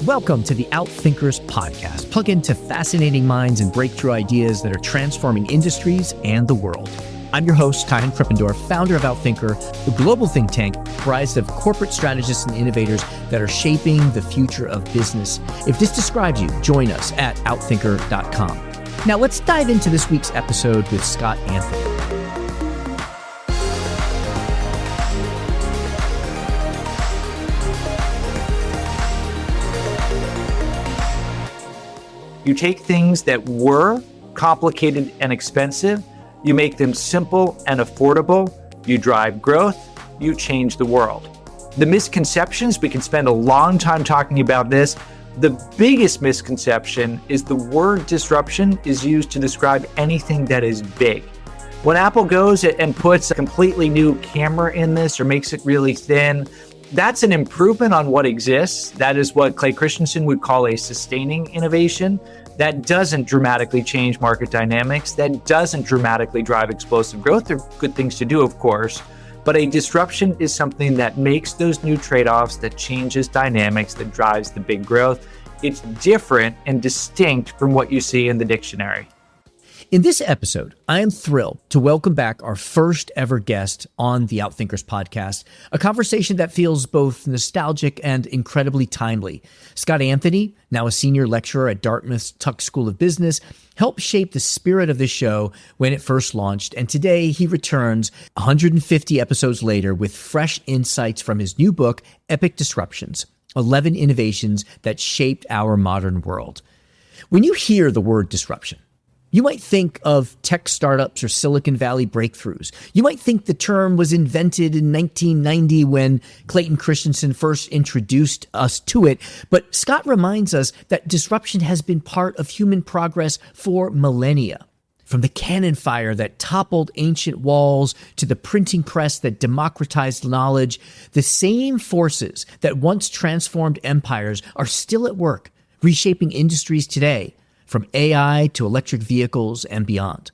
Welcome to the Outthinkers Podcast. Plug into fascinating minds and breakthrough ideas that are transforming industries and the world. I'm your host, Clayton Christensen, founder of Outthinker, a global think tank comprised of corporate strategists and innovators that are shaping the future of business. If this describes you, join us at outthinker.com. Now let's dive into this week's episode with Scott Anthony. You take things that were complicated and expensive, you make them simple and affordable, you drive growth, you change the world. The misconceptions, we can spend a long time talking about this. The biggest misconception is the word disruption is used to describe anything that is big. When Apple goes and puts a completely new camera in this or makes it really thin, that's an improvement on what exists. That is what Clayton Christensen would call a sustaining innovation. That doesn't dramatically change market dynamics. That doesn't dramatically drive explosive growth. They're good things to do, of course. But a disruption is something that makes those new trade-offs, that changes dynamics, that drives the big growth. It's different and distinct from what you see in the dictionary. In this episode, I am thrilled to welcome back our first ever guest on the Outthinkers Podcast, a conversation that feels both nostalgic and incredibly timely. Scott Anthony, now a senior lecturer at Dartmouth's Tuck School of Business, helped shape the spirit of the show when it first launched, and today he returns 150 episodes later with fresh insights from his new book, Epic Disruptions: 11 Innovations That Shaped Our Modern World. When you hear the word disruption, you might think of tech startups or Silicon Valley breakthroughs. You might think the term was invented in 1990 when Clayton Christensen first introduced us to it. But Scott reminds us that disruption has been part of human progress for millennia. From the cannon fire that toppled ancient walls to the printing press that democratized knowledge, the same forces that once transformed empires are still at work, reshaping industries today, from AI to electric vehicles and beyond.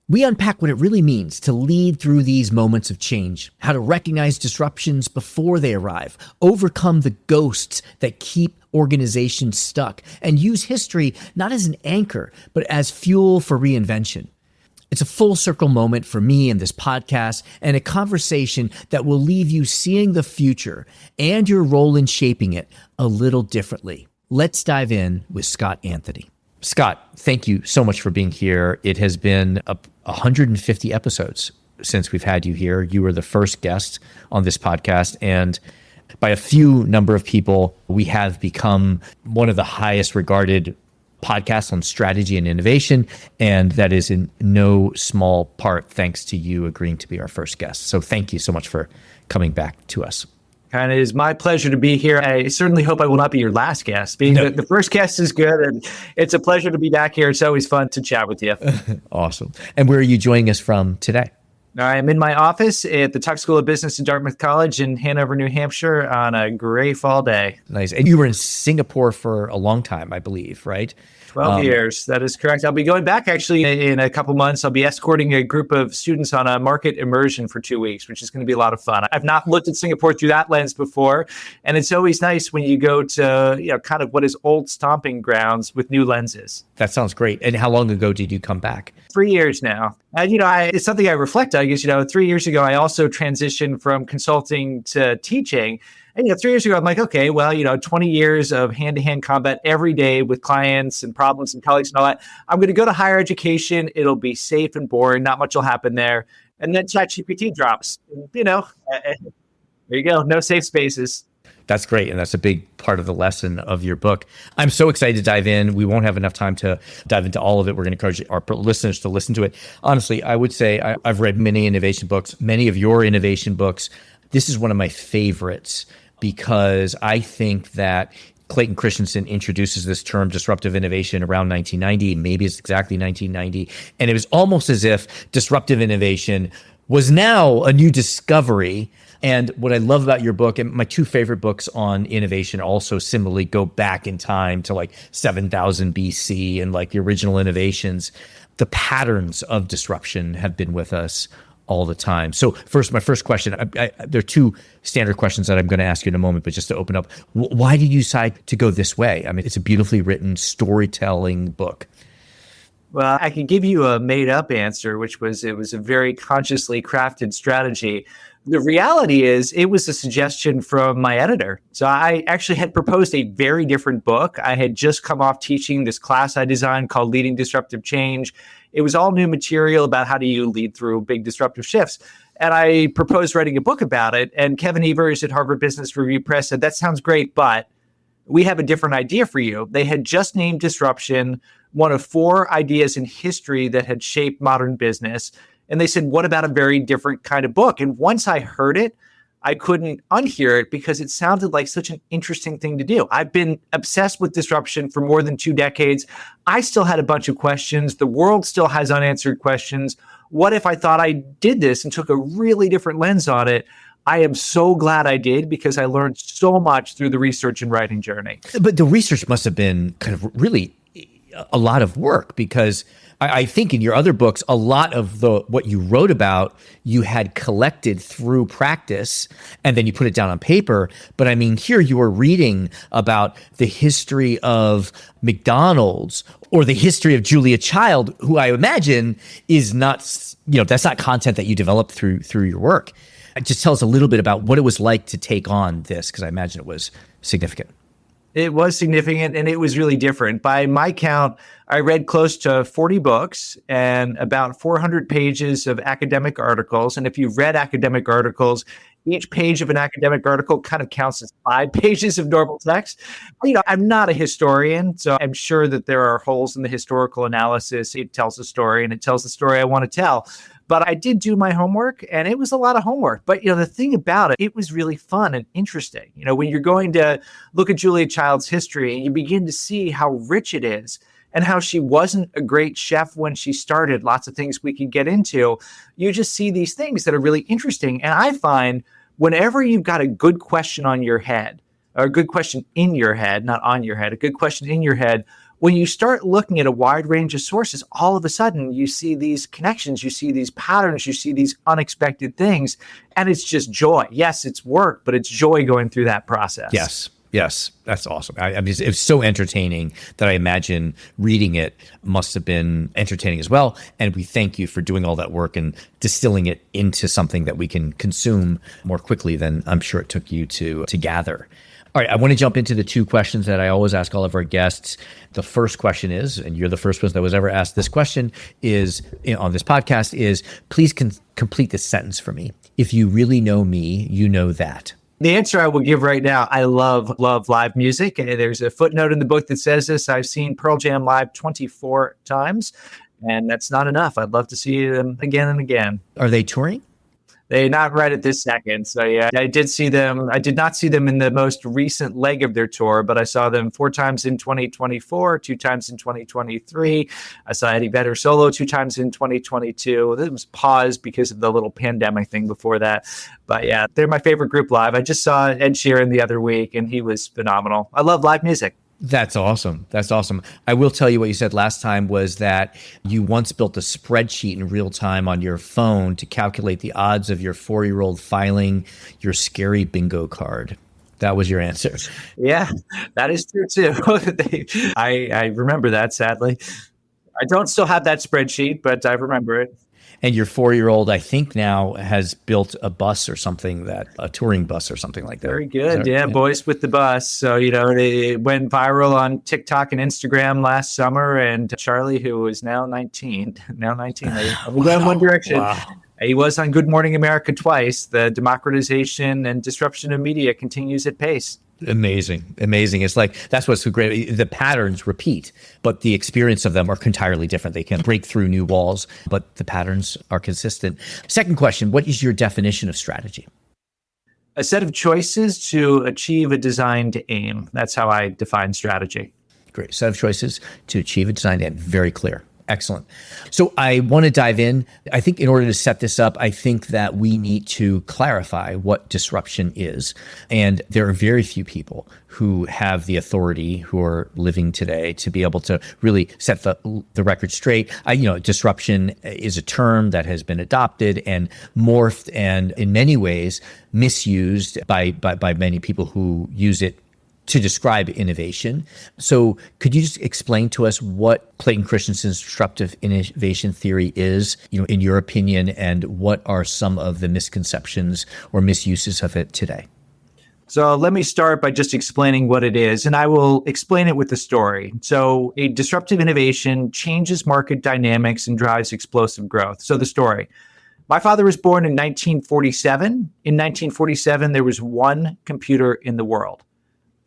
We unpack what it really means to lead through these moments of change, how to recognize disruptions before they arrive, overcome the ghosts that keep organizations stuck, and use history not as an anchor, but as fuel for reinvention. It's a full circle moment for me in this podcast and a conversation that will leave you seeing the future and your role in shaping it a little differently. Let's dive in with Scott Anthony. Scott, thank you so much for being here. It has been 150 episodes since we've had you here. You were the first guest on this podcast, and by a few number of people, we have become one of the highest regarded podcasts on strategy and innovation, and that is in no small part thanks to you agreeing to be our first guest. So thank you so much for coming back to us. And it is my pleasure to be here. I certainly hope I will not be your last guest. Being the first guest is good, and it's a pleasure to be back here. It's always fun to chat with you. Awesome. And where are you joining us from today? I'm in my office at the Tuck School of Business in Dartmouth College in Hanover, New Hampshire on a gray fall day. Nice. And you were in Singapore for a long time, I believe, right? 12 years. That is correct. I'll be going back actually in a couple months. I'll be escorting a group of students on a market immersion for 2 weeks, which is going to be a lot of fun. I've not looked at Singapore through that lens before. And it's always nice when you go to, kind of what is old stomping grounds with new lenses. That sounds great. And how long ago did you come back? 3 years now. And, it's something I reflect on because, 3 years ago, I also transitioned from consulting to teaching. And 3 years ago, I'm like, okay, well, 20 years of hand-to-hand combat every day with clients and problems and colleagues and all that. I'm going to go to higher education. It'll be safe and boring. Not much will happen there. And then ChatGPT drops. There you go. No safe spaces. That's great. And that's a big part of the lesson of your book. I'm so excited to dive in. We won't have enough time to dive into all of it. We're going to encourage our listeners to listen to it. Honestly, I would say I've read many innovation books, many of your innovation books. This is one of my favorites because I think that Clayton Christensen introduces this term disruptive innovation around 1990. Maybe it's exactly 1990. And it was almost as if disruptive innovation was now a new discovery. And what I love about your book, and my two favorite books on innovation also similarly go back in time to like 7000 BC and like the original innovations. The patterns of disruption have been with us all the time. So my first question, there are two standard questions that I'm going to ask you in a moment, but just to open up, why did you decide to go this way? I mean, it's a beautifully written storytelling book. Well, I can give you a made up answer, which was it was a very consciously crafted strategy. The reality is it was a suggestion from my editor. So I actually had proposed a very different book. I had just come off teaching this class I designed called Leading Disruptive Change. It was all new material about how do you lead through big disruptive shifts. And I proposed writing a book about it. And Kevin Evers at Harvard Business Review Press said, that sounds great, but we have a different idea for you. They had just named disruption one of 4 ideas in history that had shaped modern business. And they said, what about a very different kind of book? And once I heard it, I couldn't unhear it because it sounded like such an interesting thing to do. I've been obsessed with disruption for more than 2 decades. I still had a bunch of questions. The world still has unanswered questions. What if I thought I did this and took a really different lens on it? I am so glad I did because I learned so much through the research and writing journey. But the research must have been kind of really a lot of work, because I think in your other books, a lot of what you wrote about, you had collected through practice and then you put it down on paper. But I mean, here you are reading about the history of McDonald's or the history of Julia Child, who I imagine is not, that's not content that you developed through your work. Just tell us a little bit about what it was like to take on this, because I imagine it was significant. It was significant and it was really different. By my count, I read close to 40 books and about 400 pages of academic articles. And if you've read academic articles, each page of an academic article kind of counts as 5 pages of normal text. I'm not a historian, so I'm sure that there are holes in the historical analysis. It tells a story and it tells the story I want to tell. But I did do my homework, and it was a lot of homework. But, the thing about it, it was really fun and interesting. When you're going to look at Julia Child's history, you begin to see how rich it is and how she wasn't a great chef when she started. Lots of things we could get into. You just see these things that are really interesting. And I find whenever you've got a good question on your head, or a good question in your head, not on your head, a good question in your head, when you start looking at a wide range of sources, all of a sudden you see these connections, you see these patterns, you see these unexpected things, and it's just joy. Yes, it's work, but it's joy going through that process. Yes, that's awesome. I mean, it's so entertaining that I imagine reading it must have been entertaining as well. And we thank you for doing all that work and distilling it into something that we can consume more quickly than I'm sure it took you to gather. All right, I want to jump into the 2 questions that I always ask all of our guests. The first question is, and you're the first person that was ever asked this question is on this podcast, is please complete this sentence for me. If you really know me, you know that. The answer I will give right now, I love live music. And there's a footnote in the book that says this. I've seen Pearl Jam live 24 times, and that's not enough. I'd love to see them again and again. Are they touring? They're not right at this second. So yeah, I did see them. I did not see them in the most recent leg of their tour, but I saw them 4 times in 2024, 2 times in 2023. I saw Eddie Vedder solo 2 times in 2022. It was paused because of the little pandemic thing before that. But yeah, they're my favorite group live. I just saw Ed Sheeran the other week and he was phenomenal. I love live music. That's awesome. That's awesome. I will tell you what you said last time was that you once built a spreadsheet in real time on your phone to calculate the odds of your 4-year-old filing your scary bingo card. That was your answer. Yeah, that is true too. I remember that, sadly. I don't still have that spreadsheet, but I remember it. And your 4-year-old, I think now has built a bus or something a touring bus or something like that. Very good. Yeah, Boys with the Bus. So, it went viral on TikTok and Instagram last summer. And Charlie, who is now 19, we're going one direction. Wow. He was on Good Morning America twice. The democratization and disruption of media continues at pace. Amazing. It's like, that's what's so great. The patterns repeat, but the experience of them are entirely different. They can break through new walls, but the patterns are consistent. Second question, what is your definition of strategy? A set of choices to achieve a designed aim. That's how I define strategy. Great. Set of choices to achieve a designed aim. Very clear. Excellent. So I want to dive in. I think in order to set this up, I think that we need to clarify what disruption is. And there are very few people who have the authority who are living today to be able to really set the record straight. Disruption is a term that has been adopted and morphed and in many ways misused by many people who use it to describe innovation. So could you just explain to us what Clayton Christensen's disruptive innovation theory is, in your opinion, and what are some of the misconceptions or misuses of it today? So let me start by just explaining what it is, and I will explain it with a story. So a disruptive innovation changes market dynamics and drives explosive growth. So the story. My father was born in 1947. In 1947, there was one computer in the world.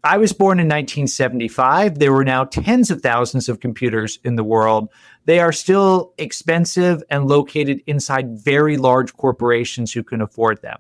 I was born in 1975. There were now tens of thousands of computers in the world. They are still expensive and located inside very large corporations who can afford them.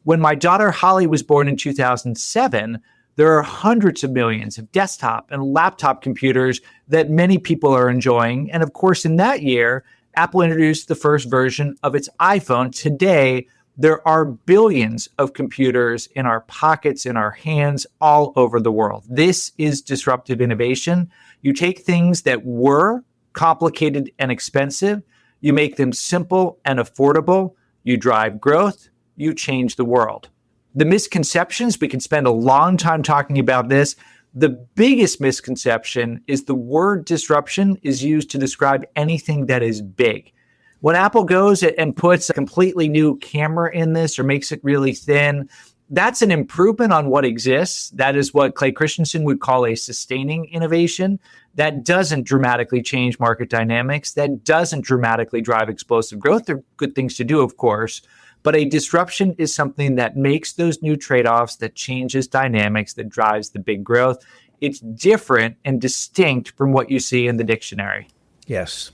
When my daughter Holly was born in 2007, there are hundreds of millions of desktop and laptop computers that many people are enjoying. And of course, in that year, Apple introduced the first version of its iPhone. Today, there are billions of computers in our pockets, in our hands, all over the world. This is disruptive innovation. You take things that were complicated and expensive, you make them simple and affordable, you drive growth, you change the world. The misconceptions, we can spend a long time talking about this. The biggest misconception is the word disruption is used to describe anything that is big. When Apple goes and puts a completely new camera in this or makes it really thin, that's an improvement on what exists. That is what Clay Christensen would call a sustaining innovation. That doesn't dramatically change market dynamics. That doesn't dramatically drive explosive growth. They're good things to do, of course. But a disruption is something that makes those new trade-offs, that changes dynamics, that drives the big growth. It's different and distinct from what you see in the dictionary. Yes.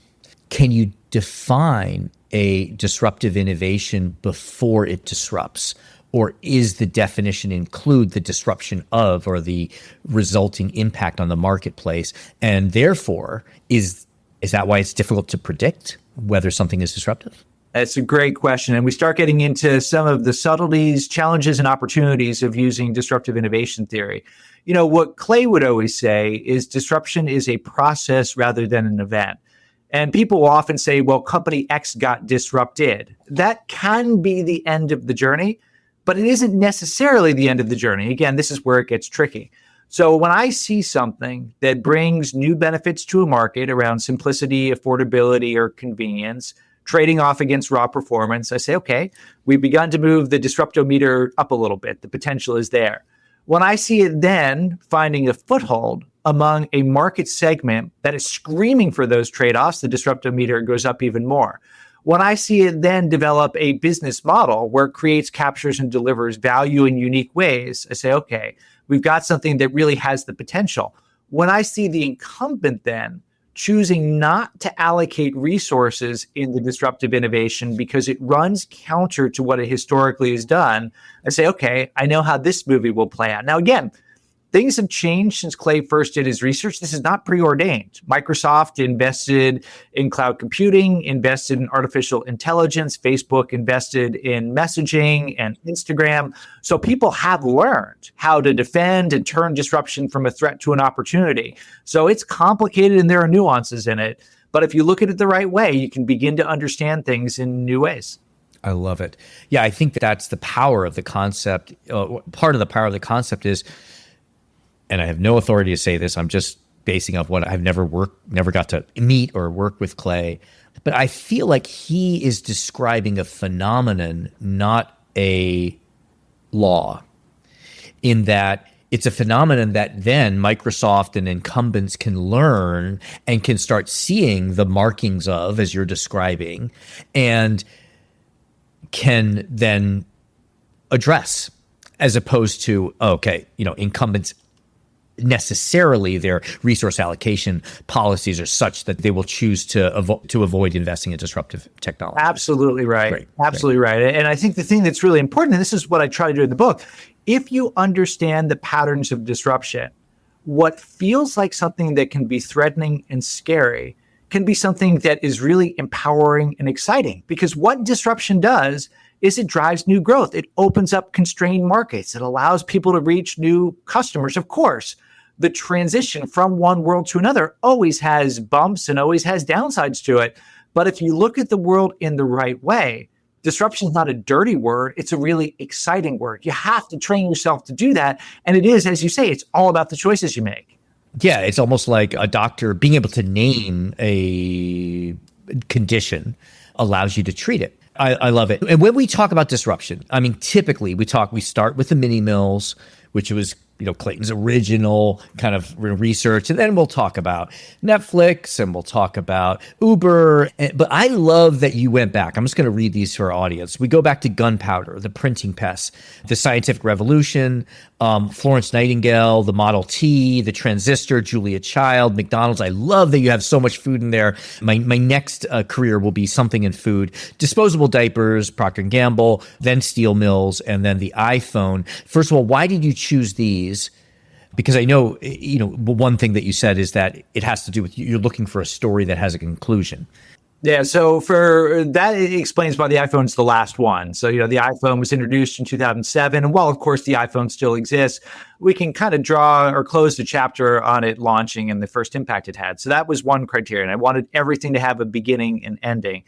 Can you define a disruptive innovation before it disrupts? Or is the definition include the disruption of or the resulting impact on the marketplace? And therefore, is that why it's difficult to predict whether something is disruptive? That's a great question. And we start getting into some of the subtleties, challenges, and opportunities of using disruptive innovation theory. What Clay would always say is disruption is a process rather than an event. And people will often say, well, company X got disrupted. That can be the end of the journey, but it isn't necessarily the end of the journey. Again, this is where it gets tricky. So when I see something that brings new benefits to a market around simplicity, affordability, or convenience, trading off against raw performance, I say, okay, we've begun to move the disruptometer up a little bit. The potential is there. When I see it then finding a foothold among a market segment that is screaming for those trade-offs, the disruptometer goes up even more. When I see it then develop a business model where it creates, captures, and delivers value in unique ways, I say, okay, we've got something that really has the potential. When I see the incumbent then choosing not to allocate resources in the disruptive innovation because it runs counter to what it historically has done, I say, okay, I know how this movie will play out. Now, again, things have changed since Clay first did his research. This is not preordained. Microsoft invested in cloud computing, invested in artificial intelligence. Facebook invested in messaging and Instagram. So people have learned how to defend and turn disruption from a threat to an opportunity. So it's complicated and there are nuances in it. But if you look at it the right way, you can begin to understand things in new ways. I love it. Yeah, I think that's the power of the concept. Part of the power of the concept is, and I have no authority to say this, I'm just basing off what I've never got to meet or work with Clay, but I feel like he is describing a phenomenon, not a law, in that it's a phenomenon that then Microsoft and incumbents can learn and can start seeing the markings of, as you're describing, and can then address, as opposed to, okay, incumbents necessarily their resource allocation policies are such that they will choose to avoid investing in disruptive technology. Absolutely right. Absolutely right. And I think the thing that's really important, and this is what I try to do in the book, if you understand the patterns of disruption, what feels like something that can be threatening and scary can be something that is really empowering and exciting, because what disruption does is it drives new growth. It opens up constrained markets. It allows people to reach new customers. Of course, the transition from one world to another always has bumps and always has downsides to it. But if you look at the world in the right way, disruption is not a dirty word. It's a really exciting word. You have to train yourself to do that. And it is, as you say, it's all about the choices you make. Yeah, it's almost like a doctor being able to name a condition allows you to treat it. I love it. And when we talk about disruption, I mean, typically we start with the mini mills, which was, Clayton's original kind of research. And then we'll talk about Netflix and we'll talk about Uber. But I love that you went back. I'm just going to read these to our audience. We go back to gunpowder, the printing press, the scientific revolution, Florence Nightingale, the Model T, the transistor, Julia Child, McDonald's. I love that you have so much food in there. My next career will be something in food. Disposable diapers, Procter & Gamble, then steel mills, and then the iPhone. First of all, why did you choose these? Because I know, one thing that you said is that it has to do with you're looking for a story that has a conclusion. Yeah, so for that, it explains why the iPhone's the last one. So, the iPhone was introduced in 2007. And while, of course, the iPhone still exists, we can kind of draw or close the chapter on it launching and the first impact it had. So that was one criterion. I wanted everything to have a beginning and ending.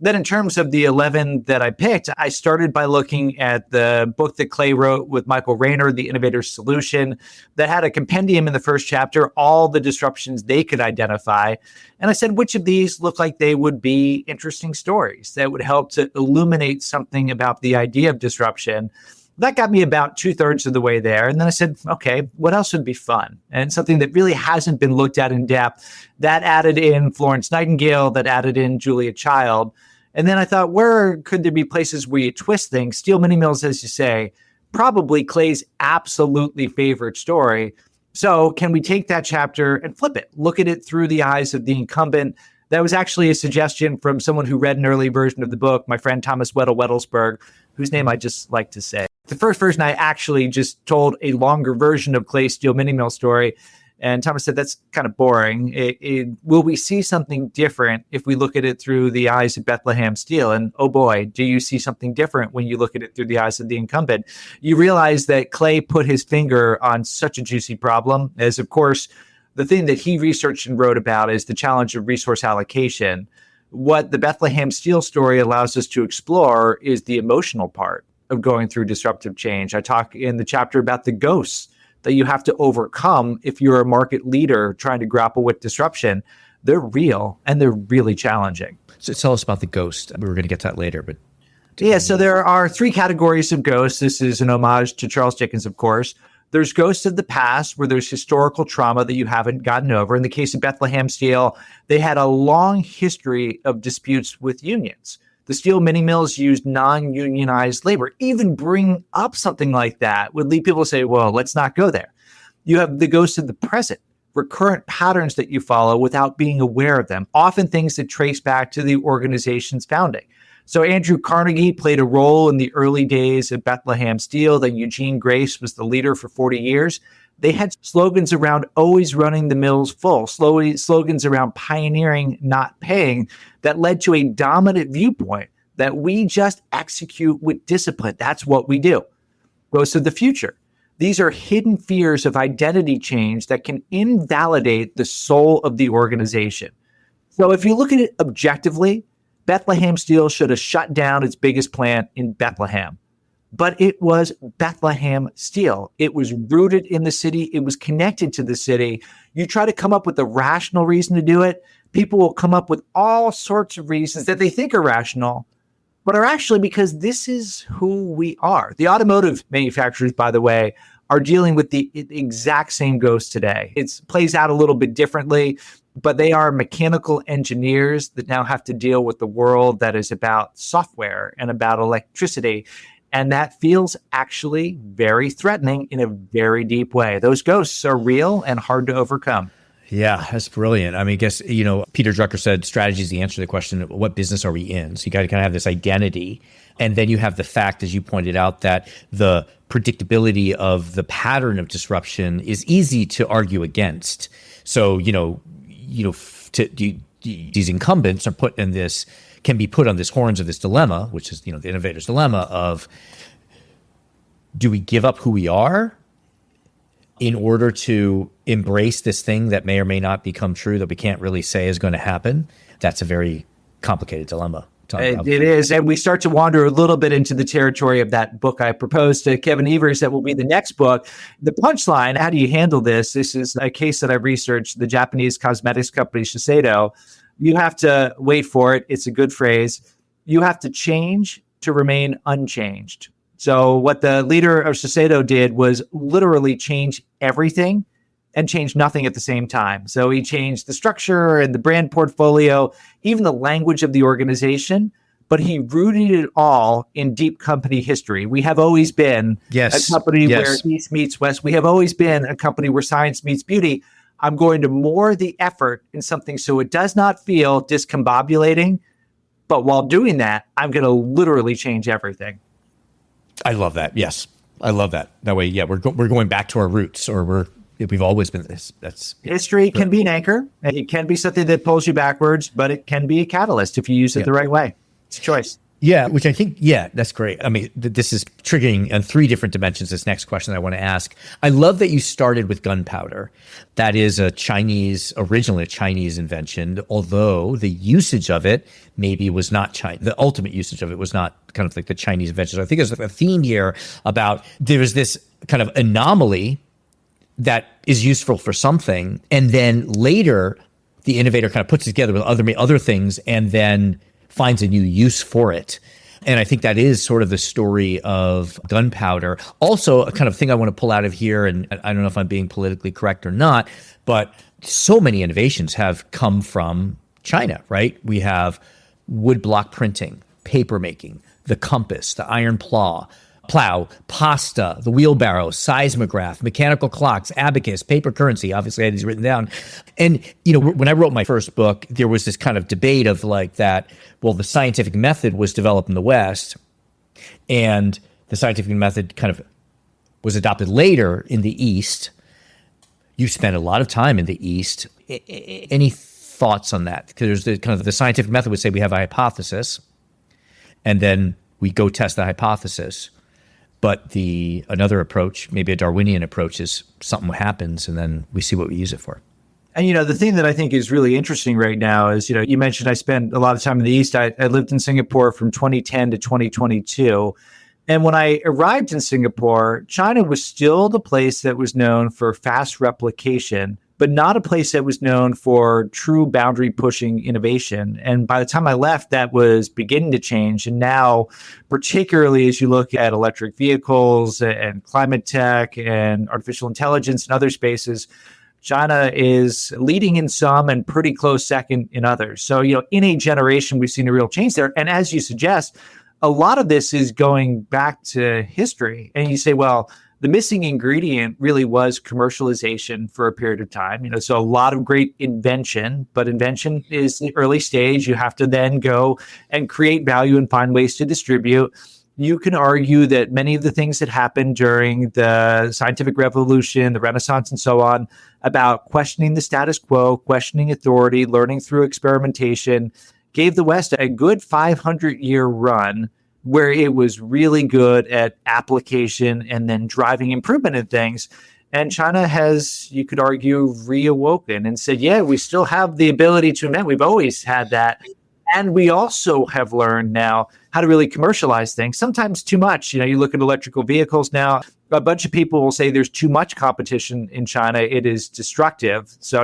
Then in terms of the 11 that I picked, I started by looking at the book that Clay wrote with Michael Rayner, The Innovator's Solution, that had a compendium in the first chapter, all the disruptions they could identify. And I said, which of these look like they would be interesting stories that would help to illuminate something about the idea of disruption? That got me about 2/3 of the way there. And then I said, okay, what else would be fun? And something that really hasn't been looked at in depth. That added in Florence Nightingale, that added in Julia Child. And then I thought, where could there be places where you twist things? Steel mini mills, as you say, probably Clay's absolutely favorite story. So can we take that chapter and flip it? Look at it through the eyes of the incumbent. That was actually a suggestion from someone who read an early version of the book, my friend Thomas Weddle-Weddelsberg, whose name I just like to say. The first version, I actually just told a longer version of Clay's steel mini mill story. And Thomas said, that's kind of boring. Will we see something different if we look at it through the eyes of Bethlehem Steel? And oh boy, do you see something different when you look at it through the eyes of the incumbent? You realize that Clay put his finger on such a juicy problem, as of course, the thing that he researched and wrote about is the challenge of resource allocation. What the Bethlehem Steel story allows us to explore is the emotional part of going through disruptive change. I talk in the chapter about the ghosts that you have to overcome if you're a market leader trying to grapple with disruption. They're real and they're really challenging. So tell us about the ghost. We were going to get to that later, but yeah, so there are 3 categories of ghosts. This is an homage to Charles Dickens, of course. There's ghosts of the past where there's historical trauma that you haven't gotten over. In the case of Bethlehem Steel, they had a long history of disputes with unions. The steel mini mills used non-unionized labor. Even bring up something like that would lead people to say, well, let's not go there. You have the ghosts of the present, recurrent patterns that you follow without being aware of them, often things that trace back to the organization's founding. So Andrew Carnegie played a role in the early days of Bethlehem Steel. Then Eugene Grace was the leader for 40 years. They had slogans around always running the mills full, slogans around pioneering, not paying, that led to a dominant viewpoint that we just execute with discipline. That's what we do. Ghosts of the future. These are hidden fears of identity change that can invalidate the soul of the organization. So if you look at it objectively, Bethlehem Steel should have shut down its biggest plant in Bethlehem. But it was Bethlehem Steel. It was rooted in the city. It was connected to the city. You try to come up with a rational reason to do it, people will come up with all sorts of reasons that they think are rational, but are actually because this is who we are. The automotive manufacturers, by the way, are dealing with the exact same ghost today. It plays out a little bit differently, but they are mechanical engineers that now have to deal with the world that is about software and about electricity. And that feels actually very threatening in a very deep way. Those ghosts are real and hard to overcome. Yeah, that's brilliant. I mean, I guess, Peter Drucker said strategy is the answer to the question, what business are we in? So you got to kind of have this identity. And then you have the fact, as you pointed out, that the predictability of the pattern of disruption is easy to argue against. So, these incumbents are put in this, can be put on this horns of this dilemma, which is, the innovator's dilemma of, do we give up who we are in order to embrace this thing that may or may not become true, that we can't really say is going to happen? That's a very complicated dilemma. It is. And we start to wander a little bit into the territory of that book I proposed to Kevin Evers that will be the next book. The punchline, how do you handle this? This is a case that I've researched, the Japanese cosmetics company Shiseido. You have to wait for it. It's a good phrase. You have to change to remain unchanged. So what the leader of Shiseido did was literally change everything and change nothing at the same time. So he changed the structure and the brand portfolio, even the language of the organization, but he rooted it all in deep company history. We have always been a company where East meets West. We have always been a company where science meets beauty. I'm going to moor the effort in something so it does not feel discombobulating, but while doing that, I'm going to literally change everything. I love that. Yes, I love that. That way, we're going back to our roots, or we've always been this. History can be an anchor. It can be something that pulls you backwards, but it can be a catalyst if you use it the right way. It's a choice. Yeah, which I think, that's great. I mean, this is triggering on three different dimensions, this next question that I want to ask. I love that you started with gunpowder. That is originally a Chinese invention, although the usage of it maybe was not China. The ultimate usage of it was not kind of like the Chinese invention. So I think there's a theme here about there's this kind of anomaly that is useful for something, and then later the innovator kind of puts it together with other things and then finds a new use for it. And I think that is sort of the story of gunpowder. Also, a kind of thing I want to pull out of here, and I don't know if I'm being politically correct or not, but so many innovations have come from China, right? We have wood block printing, paper making, the compass, the iron plow, pasta, the wheelbarrow, seismograph, mechanical clocks, abacus, paper currency. Obviously, I had these written down. And, when I wrote my first book, there was this kind of debate of like that, well, the scientific method was developed in the West, and the scientific method kind of was adopted later in the East. You spent a lot of time in the East. Any thoughts on that? Because there's the scientific method would say we have a hypothesis, and then we go test the hypothesis. But another approach, maybe a Darwinian approach, is something happens and then we see what we use it for. And, the thing that I think is really interesting right now is, you mentioned I spent a lot of time in the East. I lived in Singapore from 2010 to 2022. And when I arrived in Singapore, China was still the place that was known for fast replication, but not a place that was known for true boundary pushing innovation. And by the time I left, that was beginning to change. And now, particularly as you look at electric vehicles and climate tech and artificial intelligence and other spaces, China is leading in some and pretty close second in others. So, in a generation, we've seen a real change there. And as you suggest, a lot of this is going back to history. And you say, well, the missing ingredient really was commercialization for a period of time. So a lot of great invention, but invention is the early stage. You have to then go and create value and find ways to distribute. You can argue that many of the things that happened during the scientific revolution, the Renaissance, and so on, about questioning the status quo, questioning authority, learning through experimentation, gave the West a good 500-year run where it was really good at application and then driving improvement in things. And China has, you could argue, reawoken and said, we still have the ability to invent. We've always had that. And we also have learned now how to really commercialize things, sometimes too much. You look at electrical vehicles now, a bunch of people will say there's too much competition in China. It is destructive. So,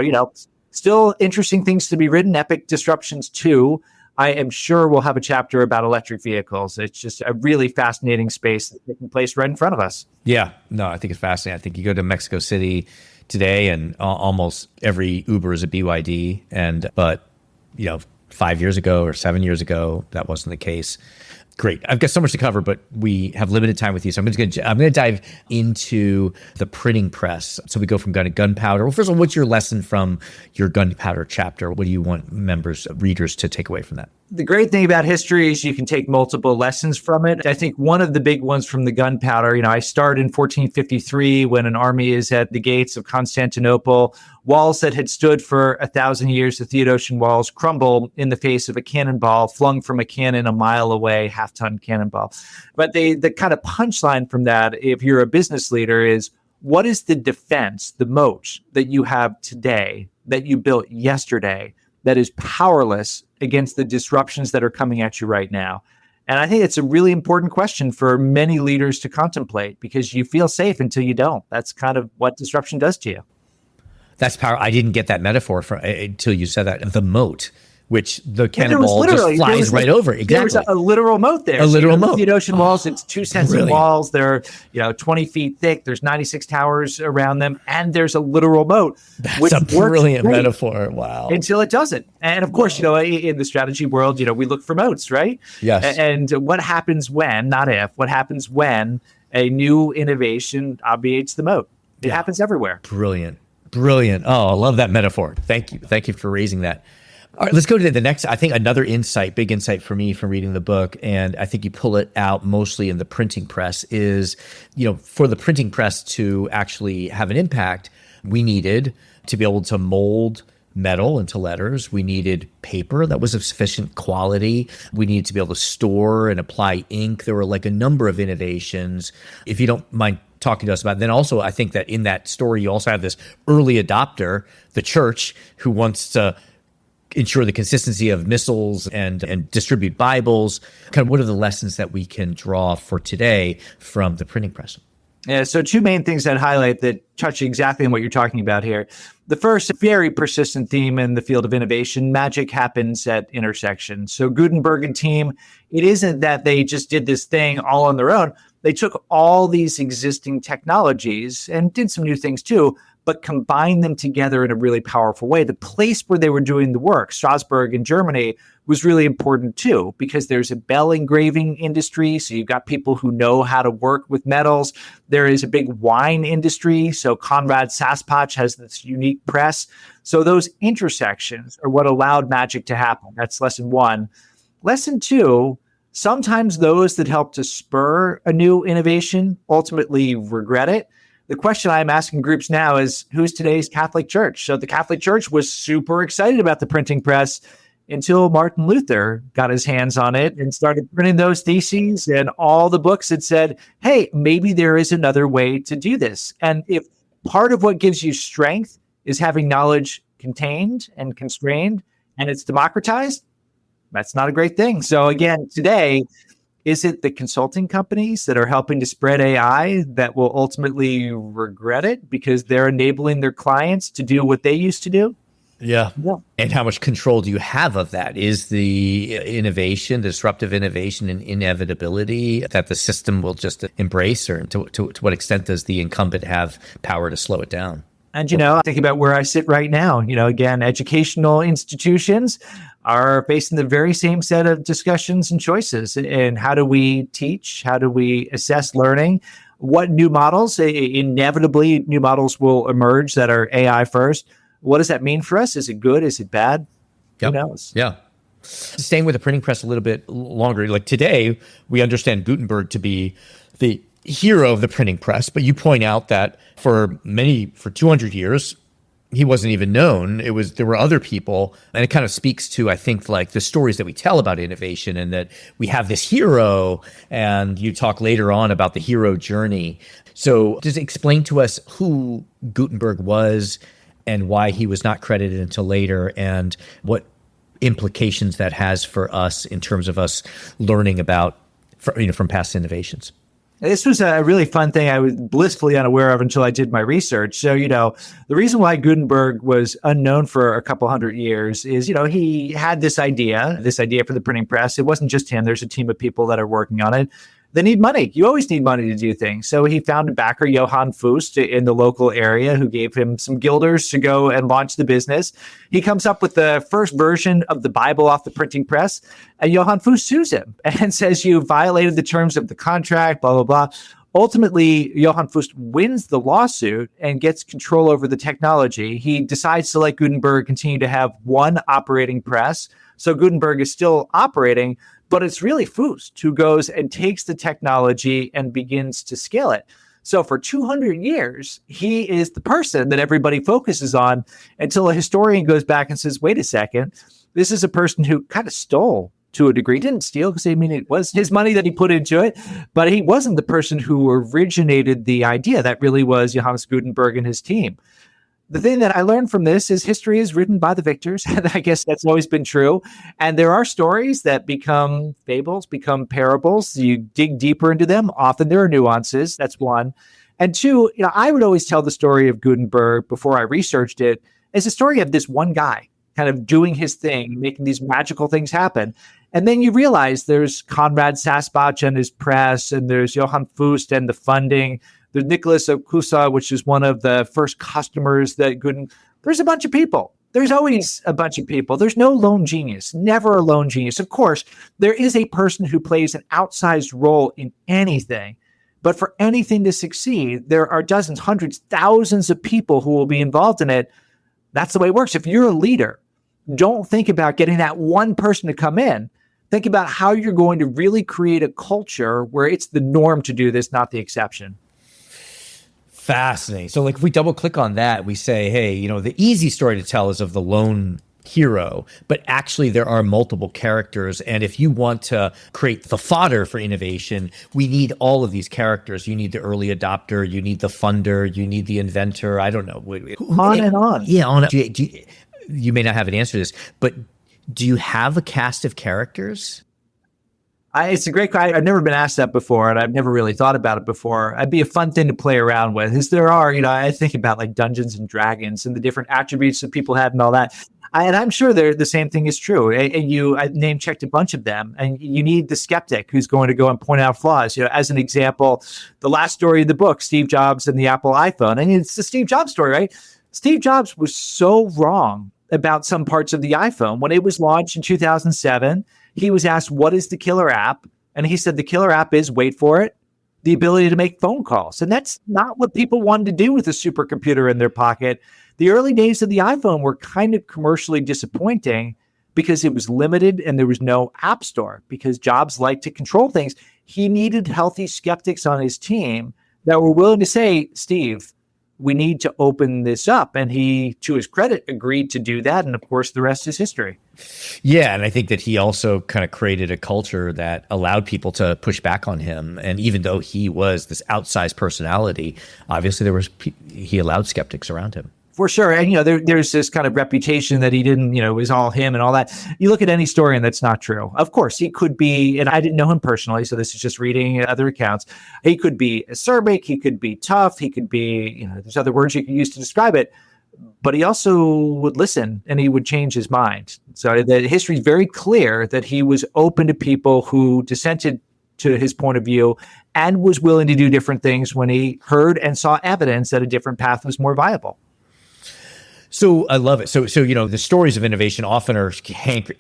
still interesting things to be written, epic disruptions too. I am sure we'll have a chapter about electric vehicles. It's just a really fascinating space that's taking place right in front of us. Yeah, no, I think it's fascinating. I think you go to Mexico City today and almost every Uber is a BYD. But 5 years ago or 7 years ago, that wasn't the case. Great. I've got so much to cover, but we have limited time with you. So I'm going to dive into the printing press. So we go from gunpowder. Well, first of all, what's your lesson from your gunpowder chapter? What do you want readers to take away from that? The great thing about history is you can take multiple lessons from it. I think one of the big ones from the gunpowder, I start in 1453 when an army is at the gates of Constantinople. Walls that had stood for 1,000 years, the Theodosian walls, crumble in the face of a cannonball flung from a cannon a mile away, half-ton cannonball. But the kind of punchline from that, if you're a business leader, is what is the defense, the moat that you have today, that you built yesterday, that is powerless against the disruptions that are coming at you right now? And I think it's a really important question for many leaders to contemplate, because you feel safe until you don't. That's kind of what disruption does to you. That's power. I didn't get that metaphor until you said that. The moat, which the cannonball just flies right over. Exactly. There was a literal moat there. A literal moat. The Theodosian walls, it's 2 sets of walls. They're 20 feet thick. There's 96 towers around them. And there's a literal moat. That's a brilliant metaphor. Wow. Until it doesn't. And of course, in the strategy world, we look for moats, right? Yes. And what happens when, not if, what happens when a new innovation obviates the moat? It happens everywhere. Brilliant. Oh, I love that metaphor. Thank you for raising that. All right, let's go to the next. I think another big insight for me from reading the book, and I think you pull it out mostly in the printing press, is, for the printing press to actually have an impact, we needed to be able to mold metal into letters. We needed paper that was of sufficient quality. We needed to be able to store and apply ink. There were like a number of innovations. If you don't mind talking to us about it. Then also, I think that in that story, you also have this early adopter, the church, who wants to ensure the consistency of missals and distribute Bibles. Kind of what are the lessons that we can draw for today from the printing press? Yeah, so 2 main things I'd highlight that touch exactly on what you're talking about here. The first, very persistent theme in the field of innovation: magic happens at intersections. So Gutenberg and team, it isn't that they just did this thing all on their own. They took all these existing technologies and did some new things too, but combined them together in a really powerful way. The place where they were doing the work, Strasbourg in Germany, was really important too, because there's a bell engraving industry. So you've got people who know how to work with metals. There is a big wine industry. So Konrad Sasspach has this unique press. So those intersections are what allowed magic to happen. That's lesson 1. Lesson 2, sometimes those that help to spur a new innovation ultimately regret it. The question I'm asking groups now is, who's today's Catholic Church? So the Catholic Church was super excited about the printing press until Martin Luther got his hands on it and started printing those theses and all the books that said, hey, maybe there is another way to do this. And if part of what gives you strength is having knowledge contained and constrained and it's democratized, that's not a great thing. So again, today, is it the consulting companies that are helping to spread AI that will ultimately regret it because they're enabling their clients to do what they used to do? Yeah. And how much control do you have of that? Is the innovation, the disruptive innovation, an inevitability that the system will just embrace, or to what extent does the incumbent have power to slow it down? And, think about where I sit right now. Again, educational institutions are facing the very same set of discussions and choices. And how do we teach? How do we assess learning? What new models? Inevitably, new models will emerge that are AI first. What does that mean for us? Is it good? Is it bad? Who knows? Yeah. Staying with the printing press a little bit longer, like today, we understand Gutenberg to be the hero of the printing press, but you point out that for 200 years, he wasn't even known. There were other people, and it kind of speaks to, I think, like the stories that we tell about innovation, and that we have this hero, and you talk later on about the hero journey. So just explain to us who Gutenberg was and why he was not credited until later, and what implications that has for us in terms of us learning about, from past innovations. This was a really fun thing I was blissfully unaware of until I did my research. So, the reason why Gutenberg was unknown for a couple hundred years is, he had this idea for the printing press. It wasn't just him. There's a team of people that are working on it. They need money. You always need money to do things. So he found a backer, Johann Fust, in the local area, who gave him some guilders to go and launch the business. He comes up with the first version of the Bible off the printing press, and Johann Fust sues him and says, you violated the terms of the contract, blah, blah, blah. Ultimately, Johann Fust wins the lawsuit and gets control over the technology. He decides to let Gutenberg continue to have one operating press. So Gutenberg is still operating, but it's really Fust who goes and takes the technology and begins to scale it. So for 200 years, he is the person that everybody focuses on until a historian goes back and says, wait a second, this is a person who kind of stole to a degree. Didn't steal, because it was his money that he put into it, but he wasn't the person who originated the idea. That really was Johannes Gutenberg and his team. The thing that I learned from this is history is written by the victors. And I guess that's always been true. And there are stories that become fables, become parables. You dig deeper into them. Often there are nuances. That's one. And two, I would always tell the story of Gutenberg before I researched it as a story of this one guy kind of doing his thing, making these magical things happen. And then you realize there's Konrad Sasbach and his press, and there's Johann Fust and the funding. There's Nicholas of Cusa, which is one of the first customers that there's a bunch of people. There's always a bunch of people. There's no lone genius, never a lone genius. Of course, there is a person who plays an outsized role in anything. But for anything to succeed, there are dozens, hundreds, thousands of people who will be involved in it. That's the way it works. If you're a leader, don't think about getting that one person to come in. Think about how you're going to really create a culture where it's the norm to do this, not the exception. Fascinating. So if we double click on that, we say, hey, the easy story to tell is of the lone hero, but actually there are multiple characters. And if you want to create the fodder for innovation, we need all of these characters. You need the early adopter, you need the funder, you need the inventor. I don't know. On and on. Yeah, on. You may not have an answer to this, but do you have a cast of characters? It's a great question. I've never been asked that before, and I've never really thought about it before. It'd be a fun thing to play around with. Is there are, I think about like Dungeons and Dragons and the different attributes that people have and all that. And I'm sure the same thing is true. And I name checked a bunch of them, and you need the skeptic who's going to go and point out flaws. As an example, the last story of the book, Steve Jobs and the Apple iPhone. And it's the Steve Jobs story, right? Steve Jobs was so wrong about some parts of the iPhone. When it was launched in 2007, he was asked, what is the killer app? And he said, the killer app is, wait for it, the ability to make phone calls. And that's not what people wanted to do with a supercomputer in their pocket. The early days of the iPhone were kind of commercially disappointing because it was limited and there was no app store, because Jobs liked to control things. He needed healthy skeptics on his team that were willing to say, Steve, we need to open this up. And he, to his credit, agreed to do that. And of course, the rest is history. Yeah. And I think that he also kind of created a culture that allowed people to push back on him. And even though he was this outsized personality, obviously he allowed skeptics around him. For sure. And, there's this kind of reputation that he didn't, it was all him and all that. You look at any story and that's not true. Of course, he could be, and I didn't know him personally, so this is just reading other accounts. He could be acerbic, he could be tough, he could be, there's other words you can use to describe it. But he also would listen and he would change his mind. So the history is very clear that he was open to people who dissented to his point of view and was willing to do different things when he heard and saw evidence that a different path was more viable. So I love it. So the stories of innovation often are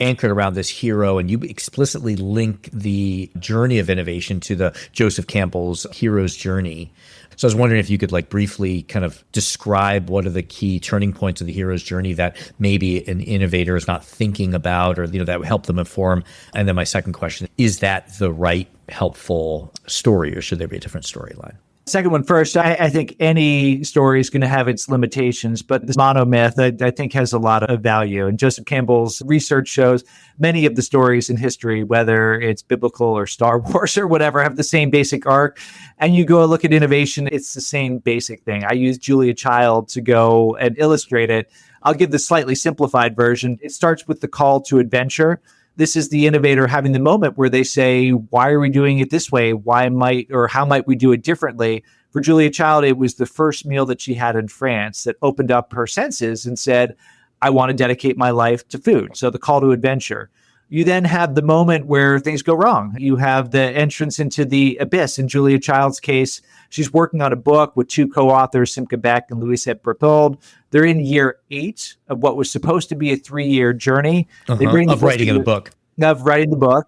anchored around this hero, and you explicitly link the journey of innovation to the Joseph Campbell's hero's journey. So I was wondering if you could briefly kind of describe what are the key turning points of the hero's journey that maybe an innovator is not thinking about, or that would help them inform. And then my second question, is that the right, helpful story, or should there be a different storyline? Second one first. I think any story is going to have its limitations, but the monomyth, I think, has a lot of value. And Joseph Campbell's research shows many of the stories in history, whether it's biblical or Star Wars or whatever, have the same basic arc. And you go look at innovation, it's the same basic thing. I use Julia Child to go and illustrate it. I'll give the slightly simplified version. It starts with the call to adventure. This is the innovator having the moment where they say, why are we doing it this way? How might we do it differently? For Julia Child, it was the first meal that she had in France that opened up her senses and said, I want to dedicate my life to food. So the call to adventure. You then have the moment where things go wrong. You have the entrance into the abyss. In Julia Child's case, she's working on a book with two co-authors, Simca Beck and Louisette Berthold. They're in year 8 of what was supposed to be a 3-year journey. They bring of writing the book. Of writing the book.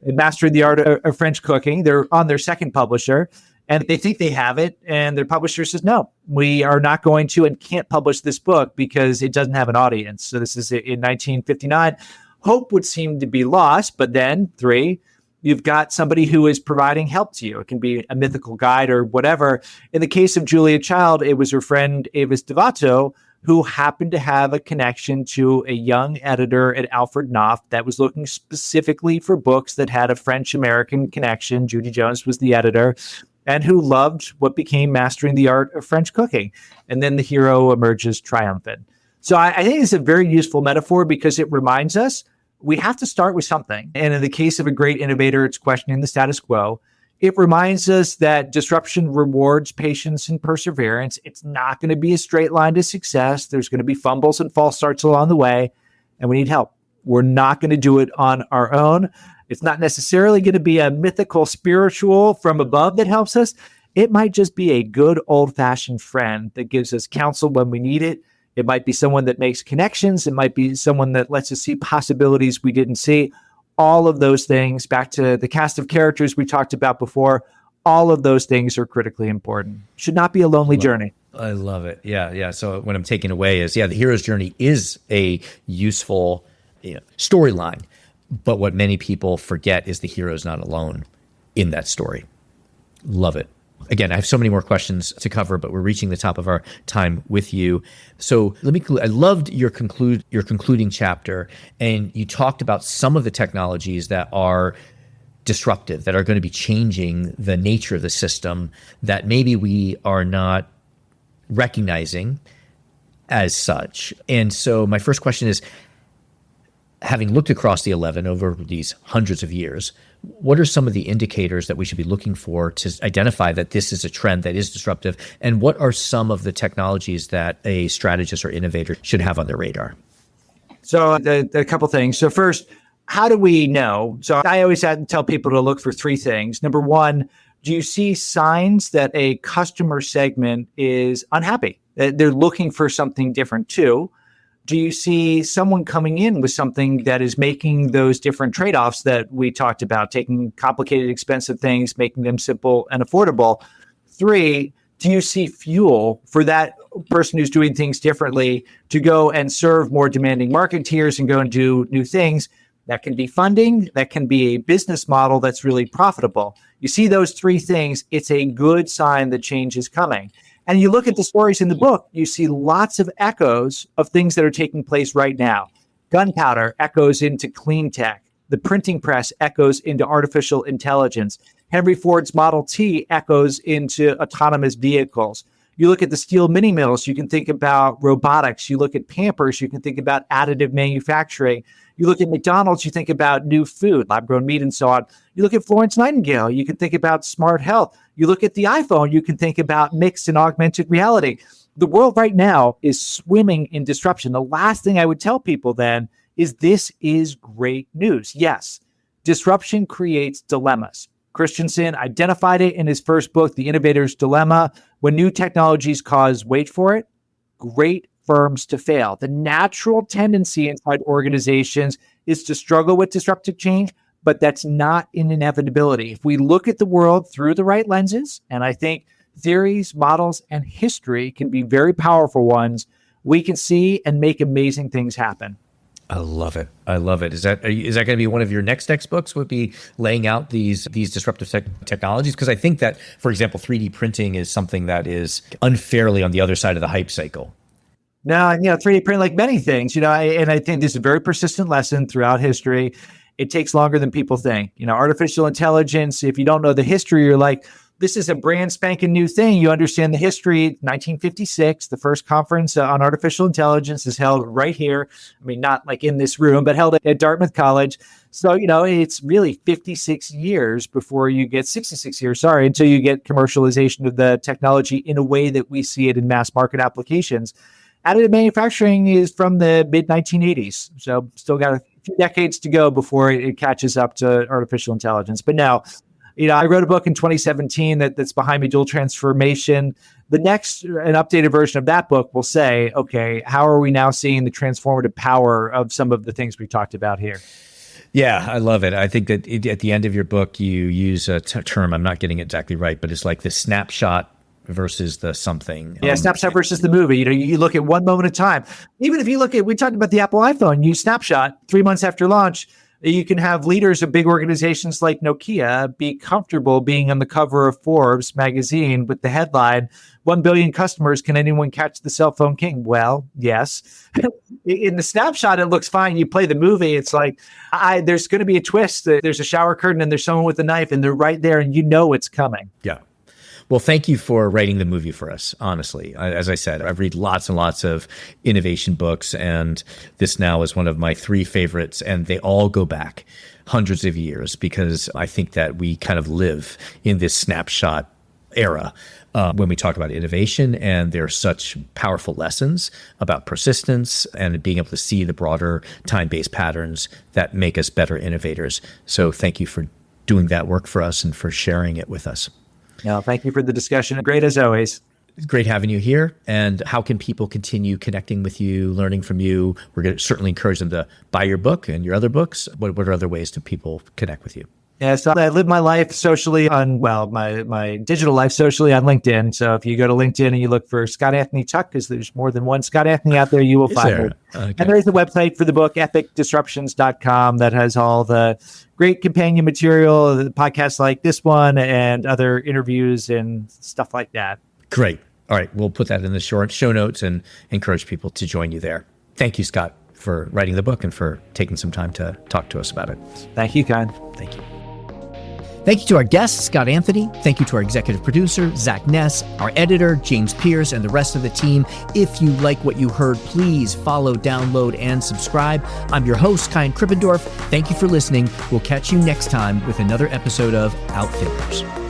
They mastered the art of French cooking. They're on their second publisher. And they think they have it. And their publisher says, no, we are not going to and can't publish this book because it doesn't have an audience. So this is in 1959. Hope would seem to be lost. But then 3, you've got somebody who is providing help to you. It can be a mythical guide or whatever. In the case of Julia Child, it was her friend Avis Devato, who happened to have a connection to a young editor at Alfred Knopf that was looking specifically for books that had a French-American connection. Judy Jones was the editor, and who loved what became Mastering the Art of French Cooking. And then the hero emerges triumphant. So I think it's a very useful metaphor because it reminds us we have to start with something. And in the case of a great innovator, it's questioning the status quo. It reminds us that disruption rewards patience and perseverance. It's not going to be a straight line to success. There's going to be fumbles and false starts along the way, and we need help. We're not going to do it on our own. It's not necessarily going to be a mythical spiritual from above that helps us. It might just be a good old-fashioned friend that gives us counsel when we need it. It might be someone that makes connections. It might be someone that lets us see possibilities we didn't see. All of those things, back to the cast of characters we talked about before, all of those things are critically important. Should not be a lonely journey. I love it. Yeah. So what I'm taking away is, the hero's journey is a useful storyline. But what many people forget is the hero's not alone in that story. Love it. Again, I have so many more questions to cover, but we're reaching the top of our time with you. So I loved your concluding chapter, and you talked about some of the technologies that are disruptive, that are going to be changing the nature of the system that maybe we are not recognizing as such. And so my first question is, having looked across the 11 over these hundreds of years, what are some of the indicators that we should be looking for to identify that this is a trend that is disruptive? And what are some of the technologies that a strategist or innovator should have on their radar? So a couple things. So first, how do we know? So I always had to tell people to look for 3 things. Number 1, do you see signs that a customer segment is unhappy? That they're looking for something different too? Do you see someone coming in with something that is making those different trade-offs that we talked about, taking complicated, expensive things, making them simple and affordable? 3, do you see fuel for that person who's doing things differently to go and serve more demanding marketeers and go and do new things? That can be funding. That can be a business model that's really profitable. You see those 3 things, it's a good sign that change is coming. And you look at the stories in the book, you see lots of echoes of things that are taking place right now. Gunpowder echoes into clean tech. The printing press echoes into artificial intelligence. Henry Ford's Model T echoes into autonomous vehicles. You look at the steel mini mills, you can think about robotics. You look at Pampers, you can think about additive manufacturing. You look at McDonald's, you think about new food, lab-grown meat, and so on. You look at Florence Nightingale, you can think about smart health. You look at the iPhone, you can think about mixed and augmented reality. The world right now is swimming in disruption. The last thing I would tell people then is this is great news. Yes, disruption creates dilemmas. Christensen identified it in his first book, The Innovator's Dilemma. When new technologies cause, wait for it, great firms to fail. The natural tendency inside organizations is to struggle with disruptive change, but that's not an inevitability. If we look at the world through the right lenses, and I think theories, models, and history can be very powerful ones, we can see and make amazing things happen. I love it. I love it. Is that going to be one of your next books? Would be laying out these disruptive technologies? Because I think that, for example, 3D printing is something that is unfairly on the other side of the hype cycle. No, 3D print, like many things, and I think this is a very persistent lesson throughout history. It takes longer than people think. Artificial intelligence, if you don't know the history, you're like, this is a brand spanking new thing. You understand the history. 1956, the first conference on artificial intelligence is held right here. I mean, not like in this room, but held at Dartmouth College. So, it's really 56 years before you get 66 years, until you get commercialization of the technology in a way that we see it in mass market applications. Additive manufacturing is from the mid-1980s. So still got a few decades to go before it catches up to artificial intelligence. But now, I wrote a book in 2017 that's behind me, Dual Transformation. The next, an updated version of that book will say, okay, how are we now seeing the transformative power of some of the things we talked about here? Yeah, I love it. I think that at the end of your book, you use a term, I'm not getting it exactly right, but it's like the snapshot versus the something. Yeah, snapshot versus the movie. You look at one moment at a time. Even if you look at, we talked about the Apple iPhone, you snapshot 3 months after launch. You can have leaders of big organizations like Nokia be comfortable being on the cover of Forbes magazine with the headline, 1 billion customers, can anyone catch the cell phone king? Well, yes. In the snapshot, it looks fine. You play the movie, it's like, there's going to be a twist. There's a shower curtain and there's someone with a knife and they're right there and you know it's coming. Yeah. Well, thank you for writing the movie for us, honestly. As I said, I've read lots and lots of innovation books, and this now is one of my 3 favorites, and they all go back hundreds of years because I think that we kind of live in this snapshot era when we talk about innovation, and there are such powerful lessons about persistence and being able to see the broader time-based patterns that make us better innovators. So thank you for doing that work for us and for sharing it with us. No, thank you for the discussion. Great as always. It's great having you here. And how can people continue connecting with you, learning from you? We're going to certainly encourage them to buy your book and your other books. What are other ways do people connect with you? Yeah, so I live my life socially on, my digital life socially on LinkedIn. So if you go to LinkedIn and you look for Scott Anthony Chuck, because there's more than one Scott Anthony out there, you will find me. Okay. And there's the website for the book, epicdisruptions.com, that has all the great companion material, podcasts like this one and other interviews and stuff like that. Great. All right. We'll put that in the show notes and encourage people to join you there. Thank you, Scott, for writing the book and for taking some time to talk to us about it. Thank you, Con. Thank you. Thank you to our guest, Scott Anthony. Thank you to our executive producer, Zach Ness, our editor, James Pierce, and the rest of the team. If you like what you heard, please follow, download, and subscribe. I'm your host, Kyan Krippendorf. Thank you for listening. We'll catch you next time with another episode of Outthinkers.